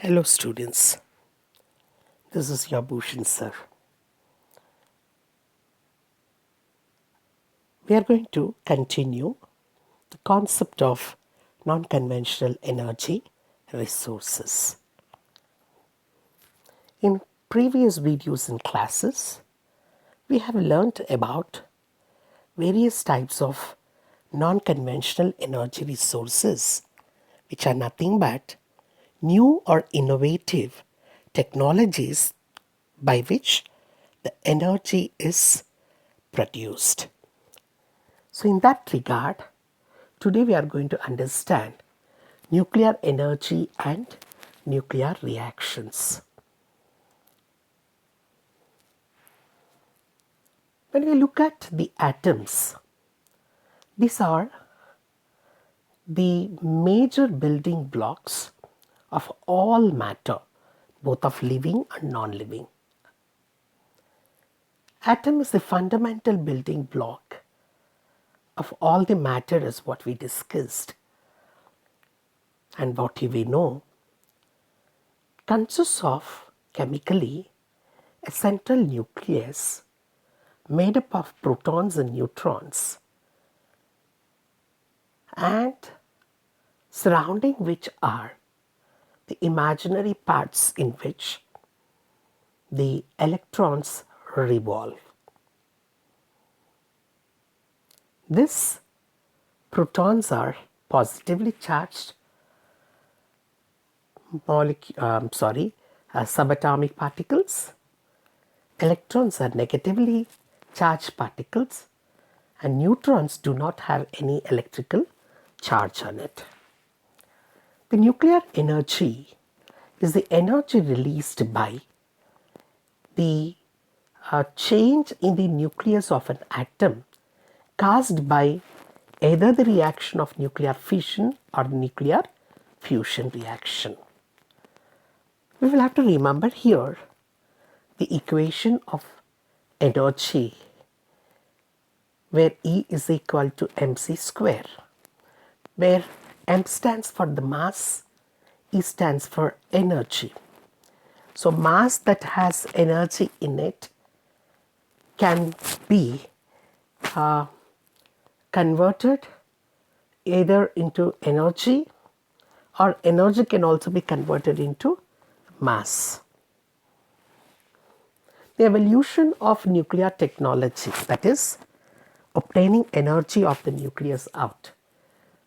Hello students, this is your Bhushan sir. We are going to continue the concept of non-conventional energy resources. In previous videos and classes, we have learnt about various types of non-conventional energy resources, which are nothing but new or innovative technologies by which the energy is produced. So in that regard, today we are going to understand nuclear energy and nuclear reactions. When we look at the atoms, these are the major building blocks of all matter, both of living and non-living. Atom is the fundamental building block of all the matter is what we discussed. And what we know consists of chemically a central nucleus made up of protons and neutrons, and surrounding which are the imaginary parts in which the electrons revolve. These protons are positively charged subatomic particles. Electrons are negatively charged particles, and neutrons do not have any electrical charge on it. The nuclear energy is the energy released by the change in the nucleus of an atom caused by either the reaction of nuclear fission or nuclear fusion reaction. We will have to remember here the equation of energy, where E is equal to mc square, where m stands for the mass, E stands for energy. So mass that has energy in it can be converted either into energy, or energy can also be converted into mass. The evolution of nuclear technology, that is, obtaining energy of the nucleus out,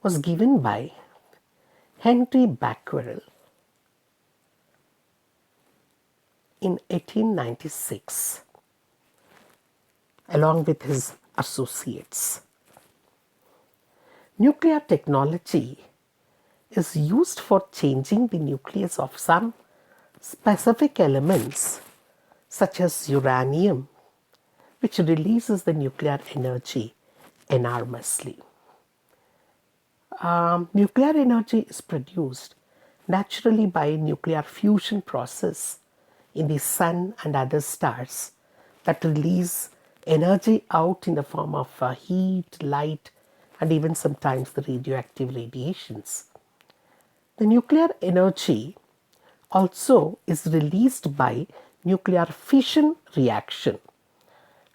was given by Henry Becquerel in 1896, along with his associates. Nuclear technology is used for changing the nucleus of some specific elements, such as uranium, which releases the nuclear energy enormously. Nuclear energy is produced naturally by nuclear fusion process in the sun and other stars that release energy out in the form of heat, light, and even sometimes the radioactive radiations. The nuclear energy also is released by nuclear fission reaction.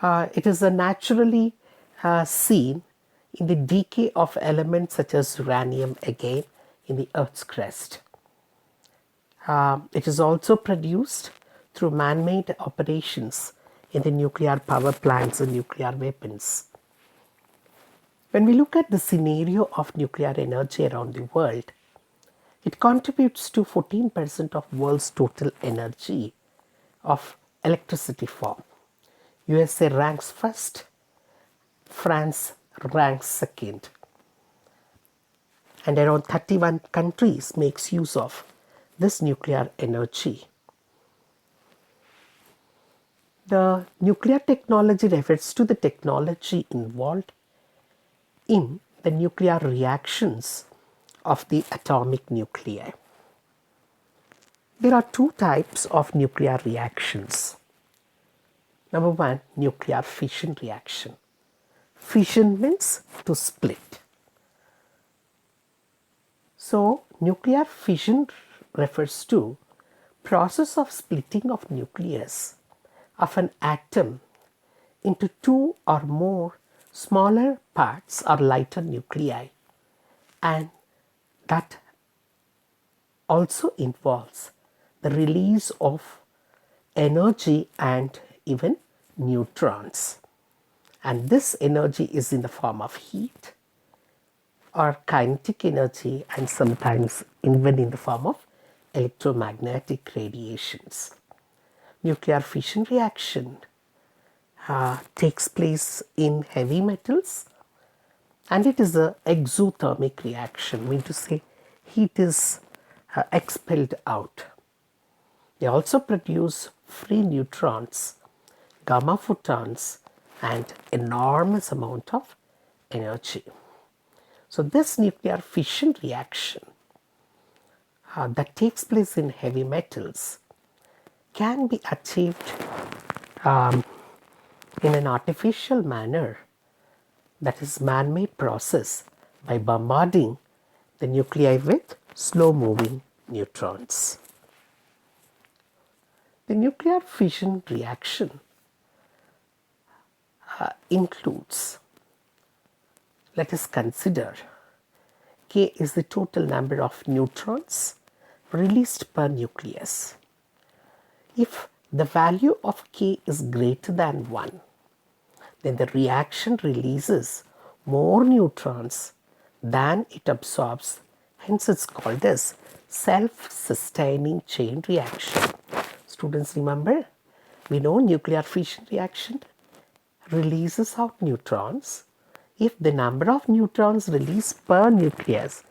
It is naturally seen in the decay of elements such as uranium again in the Earth's crust. It is also produced through man-made operations in the nuclear power plants and nuclear weapons. When we look at the scenario of nuclear energy around the world, it contributes to 14% of world's total energy of electricity form. USA ranks first, France ranks second, and around 31 countries makes use of this nuclear energy. The nuclear technology refers to the technology involved in the nuclear reactions of the atomic nuclei. There are two types of nuclear reactions. Number one, nuclear fission reaction. Fission means to split. So nuclear fission refers to process of splitting of nucleus of an atom into two or more smaller parts or lighter nuclei, and that also involves the release of energy and even neutrons. And this energy is in the form of heat or kinetic energy, and sometimes even in the form of electromagnetic radiations. Nuclear fission reaction takes place in heavy metals, and it is an exothermic reaction, meaning to say heat is expelled out. They also produce free neutrons, gamma photons, and enormous amount of energy. So this nuclear fission reaction that takes place in heavy metals can be achieved in an artificial manner, that is man-made process, by bombarding the nuclei with slow-moving neutrons. The nuclear fission reaction includes, let us consider, K is the total number of neutrons released per nucleus. If the value of K is greater than 1, then the reaction releases more neutrons than it absorbs. Hence, it's called as self-sustaining chain reaction. Students, remember, we know nuclear fission reaction releases out neutrons if the number of neutrons released per nucleus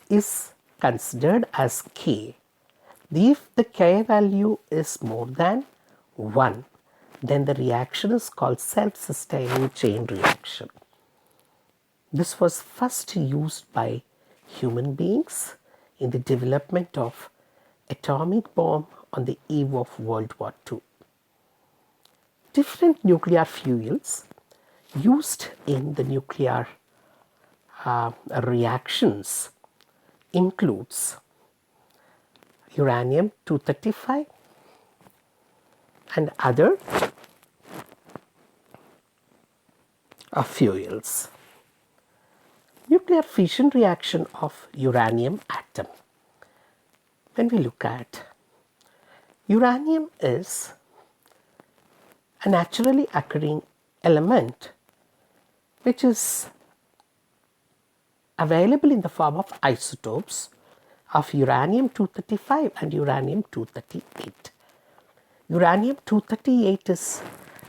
is considered as K. If the K value is more than 1, then the reaction is called self-sustaining chain reaction. This was first used by human beings in the development of atomic bomb on the eve of World War II. Different nuclear fuels used in the nuclear reactions includes uranium-235 and other fuels. Nuclear fission reaction of uranium atom. When we look at uranium, is a naturally occurring element which is available in the form of isotopes of uranium-235 and uranium-238. Uranium-238 is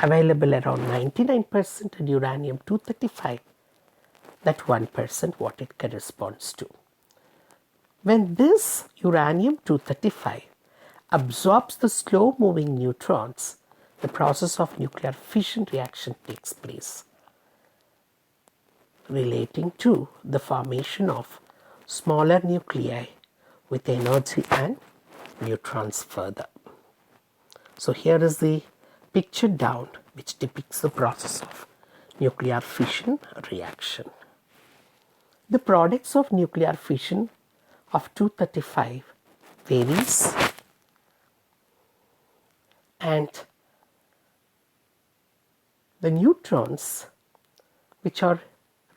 available around 99% and uranium-235 that 1% what it corresponds to. When this uranium-235 absorbs the slow-moving neutrons, the process of nuclear fission reaction takes place, relating to the formation of smaller nuclei with energy and neutrons further. So here is the picture down which depicts the process of nuclear fission reaction. The products of nuclear fission of 235 varies, and the neutrons which are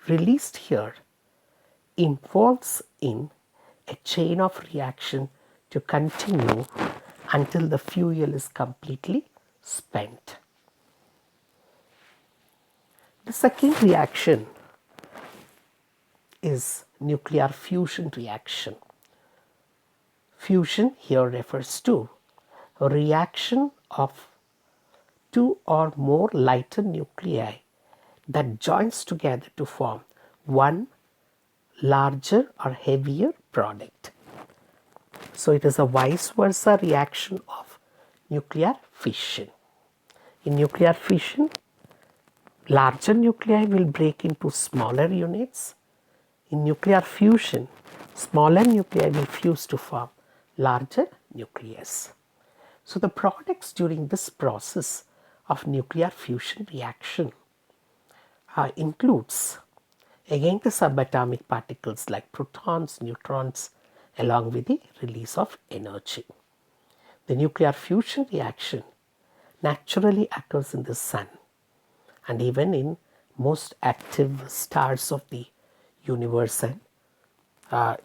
released here involves in a chain of reaction to continue until the fuel is completely spent. The second reaction is nuclear fusion reaction. Fusion here refers to a reaction of two or more lighter nuclei that joins together to form one larger or heavier product. So it is a vice versa reaction of nuclear fission. In nuclear fission, larger nuclei will break into smaller units. In nuclear fusion, smaller nuclei will fuse to form larger nucleus. So the products during this process of nuclear fusion reaction includes again the subatomic particles like protons, neutrons, along with the release of energy. The nuclear fusion reaction naturally occurs in the sun and even in most active stars of the universe and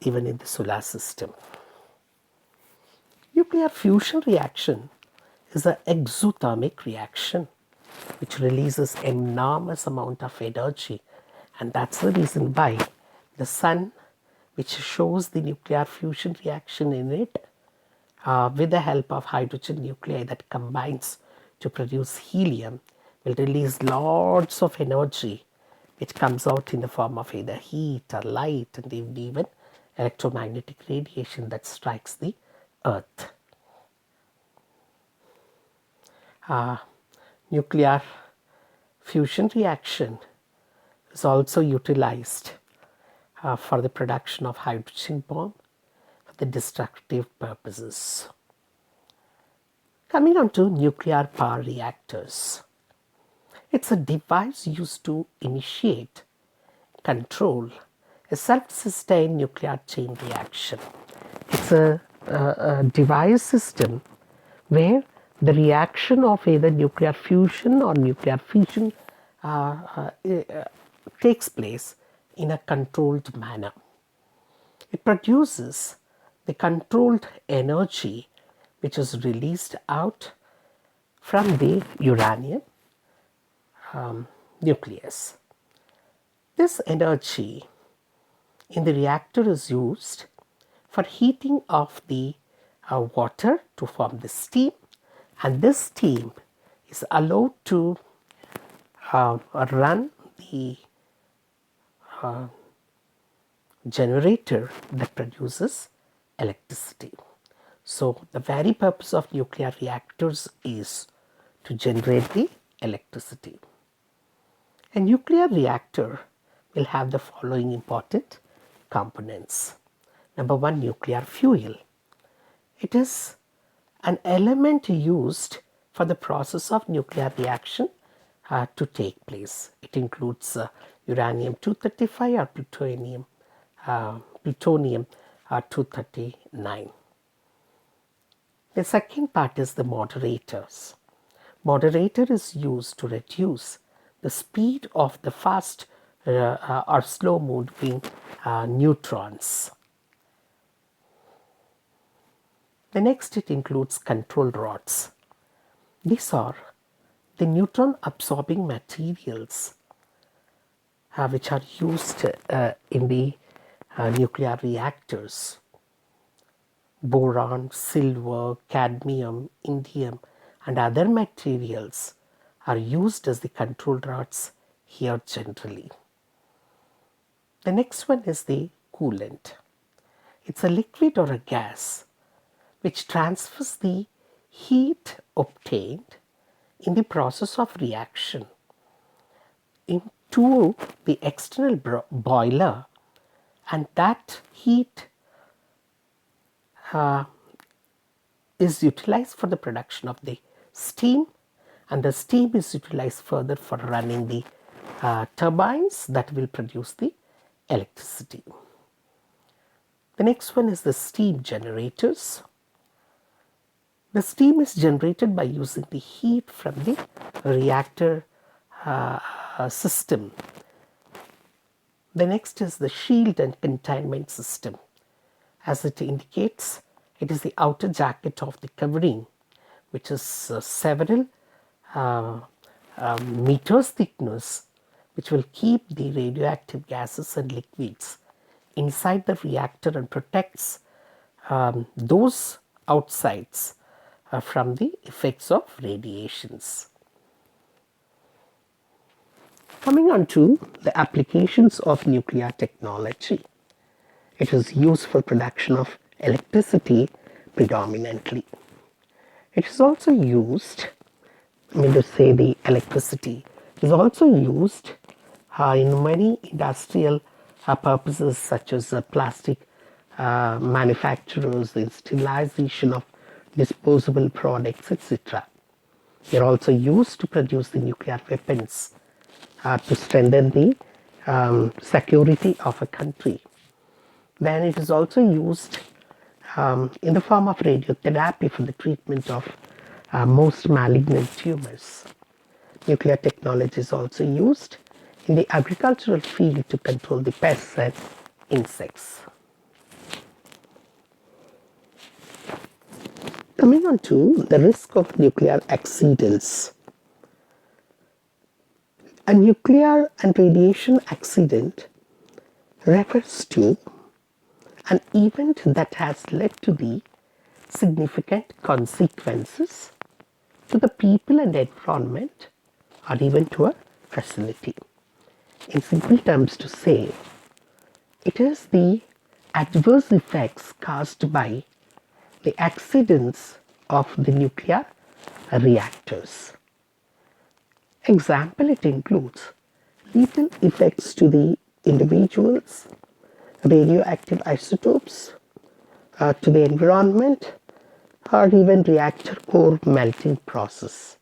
even in the solar system. Nuclear fusion reaction is an exothermic reaction which releases enormous amount of energy, and that's the reason why the sun, which shows the nuclear fusion reaction in it with the help of hydrogen nuclei that combines to produce helium, will release lots of energy which comes out in the form of either heat or light and even electromagnetic radiation that strikes the earth. Nuclear fusion reaction is also utilized for the production of hydrogen bomb for the destructive purposes. Coming on to nuclear power reactors. It's a device used to initiate, control a self-sustained nuclear chain reaction. It's a device system where the reaction of either nuclear fusion or nuclear fission takes place in a controlled manner. It produces the controlled energy which is released out from the uranium nucleus. This energy in the reactor is used for heating of the water to form the steam, and this steam is allowed to run the generator that produces electricity. So the very purpose of nuclear reactors is to generate the electricity. A nuclear reactor will have the following important components. Number one, nuclear fuel. It is an element used for the process of nuclear reaction to take place. It includes uranium-235 or plutonium-239. The second part is the moderators. Moderator is used to reduce the speed of the fast or slow moving neutrons. The next, it includes control rods. These are the neutron absorbing materials which are used in the nuclear reactors. Boron, silver, cadmium, indium and other materials are used as the control rods here generally. The next one is the coolant. It's a liquid or a gas which transfers the heat obtained in the process of reaction into the external boiler, and that heat is utilized for the production of the steam, and the steam is utilized further for running the turbines that will produce the electricity. The next one is the steam generators. The steam is generated by using the heat from the reactor system. The next is the shield and containment system. As it indicates, it is the outer jacket of the covering, which is several meters thickness, which will keep the radioactive gases and liquids inside the reactor and protects those outsides from the effects of radiations. Coming on to the applications of nuclear technology. It is used for production of electricity predominantly. It is also used, the electricity is also used in many industrial purposes such as plastic manufacturers, the sterilization of disposable products, etc. They are also used to produce the nuclear weapons to strengthen the security of a country. Then it is also used in the form of radiotherapy for the treatment of most malignant tumors. Nuclear technology is also used in the agricultural field to control the pests and insects. Coming on to the risk of nuclear accidents. A nuclear and radiation accident refers to an event that has led to the significant consequences to the people and environment, or even to a facility. In simple terms to say, it is the adverse effects caused by the accidents of the nuclear reactors. Example, it includes lethal effects to the individuals, radioactive isotopes to the environment, or even reactor core melting process.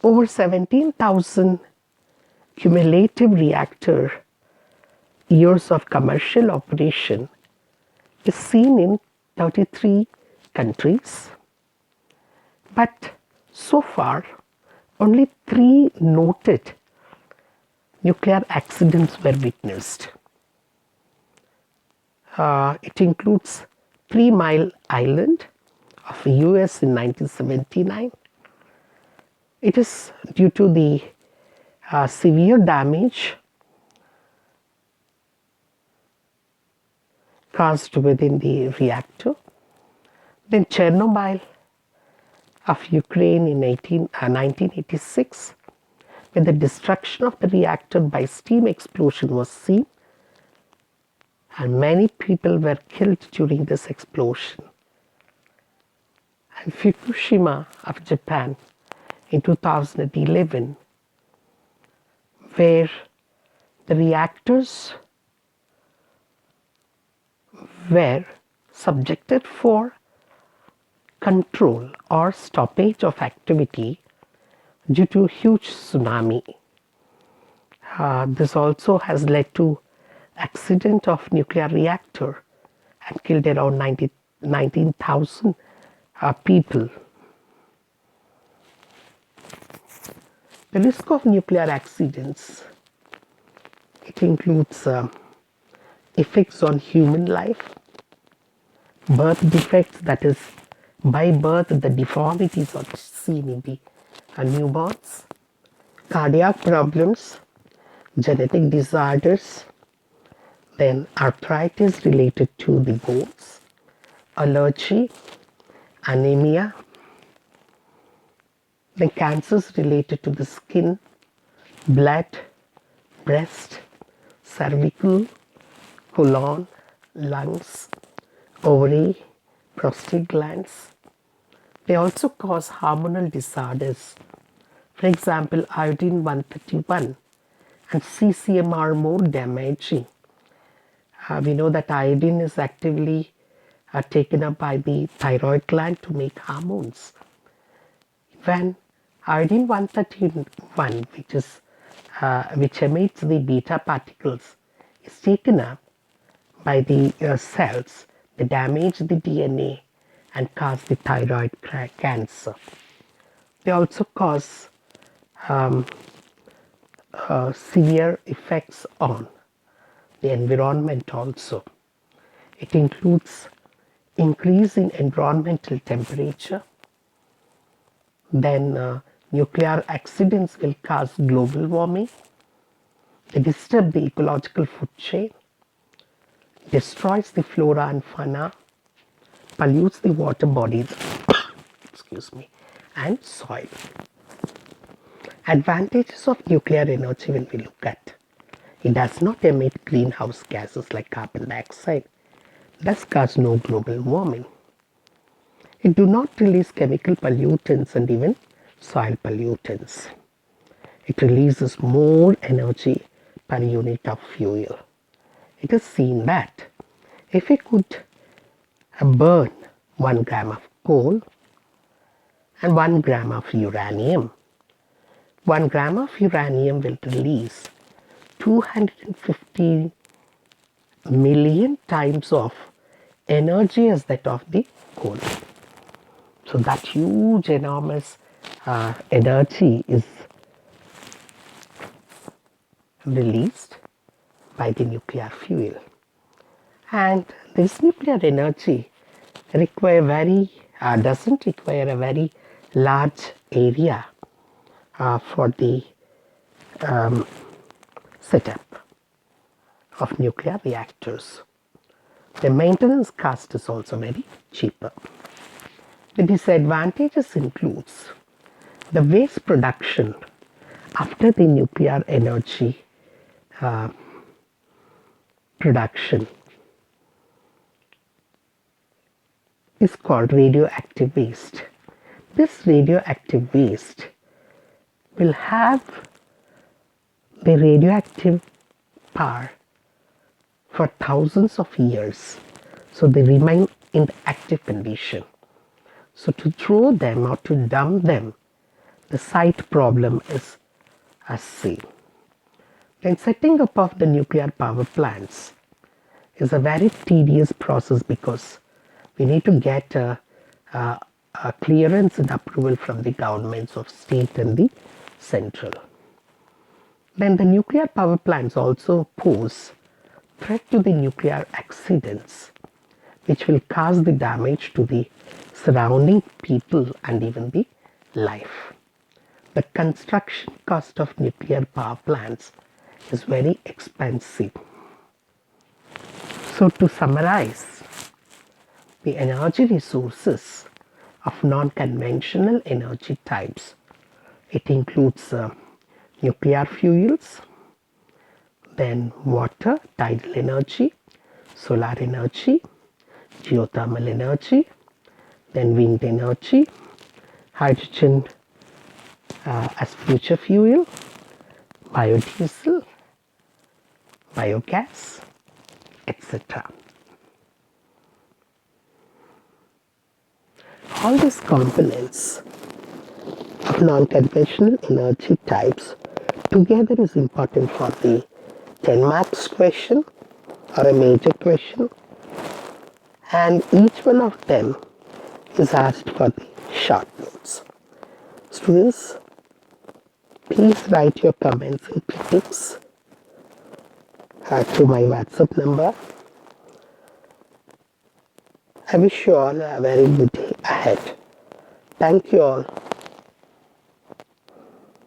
Over 17,000 cumulative reactor years of commercial operation is seen in 33 countries, but so far only 3 noted nuclear accidents were witnessed. It includes 3 Mile Island of the US in 1979. It is due to the severe damage caused within the reactor. Then Chernobyl of Ukraine in 1986, when the destruction of the reactor by steam explosion was seen, and many people were killed during this explosion. And Fukushima of Japan in 2011, where the reactors were subjected for control or stoppage of activity due to huge tsunami. This also has led to accident of nuclear reactor and killed around 19,000 people. The risk of nuclear accidents, it includes effects on human life, birth defects, that is, by birth the deformities are seen in the newborns, cardiac problems, genetic disorders, then arthritis related to the bones, allergy, anemia, then cancers related to the skin, blood, breast, cervical, colon, lungs, ovary, prostate glands. They also cause hormonal disorders. For example, iodine 131 and CCM are more damaging. We know that iodine is actively taken up by the thyroid gland to make hormones. When iodine 131, which emits the beta particles, is taken up by the cells, they damage the DNA and cause the thyroid cancer. They also cause severe effects on the environment also. It includes increase in environmental temperature. Then nuclear accidents will cause global warming. They disturb the ecological food chain, destroys the flora and fauna, pollutes the water bodies excuse me, and soil. Advantages of nuclear energy when we look at. It does not emit greenhouse gases like carbon dioxide, thus cause no global warming. It do not release chemical pollutants and even soil pollutants. It releases more energy per unit of fuel. It is seen that if we could burn 1 gram of coal and 1 gram of uranium, 1 gram of uranium will release 250 million times of energy as that of the coal. So that huge, enormous energy is released by the nuclear fuel. And this nuclear energy doesn't require a very large area for the setup of nuclear reactors. The maintenance cost is also very cheaper. The disadvantages includes the waste production after the nuclear energy production is called radioactive waste. This radioactive waste will have the radioactive power for thousands of years, so they remain in the active condition. So to throw them or to dump them, the site problem is as same. Then setting up of the nuclear power plants is a very tedious process because we need to get a clearance and approval from the governments of state and the central. Then the nuclear power plants also pose threat to the nuclear accidents, which will cause the damage to the surrounding people and even the life. The construction cost of nuclear power plants is very expensive. So to summarize, the energy resources of non-conventional energy types, it includes nuclear fuels, then water, tidal energy, solar energy, geothermal energy, then wind energy, hydrogen as future fuel, biodiesel, biogas, etc. All these components of non-conventional energy types together is important for the 10 marks question or a major question, and each one of them is asked for the short notes. Students, please write your comments and critiques to my WhatsApp number. I wish you all a very good day ahead. Thank you all.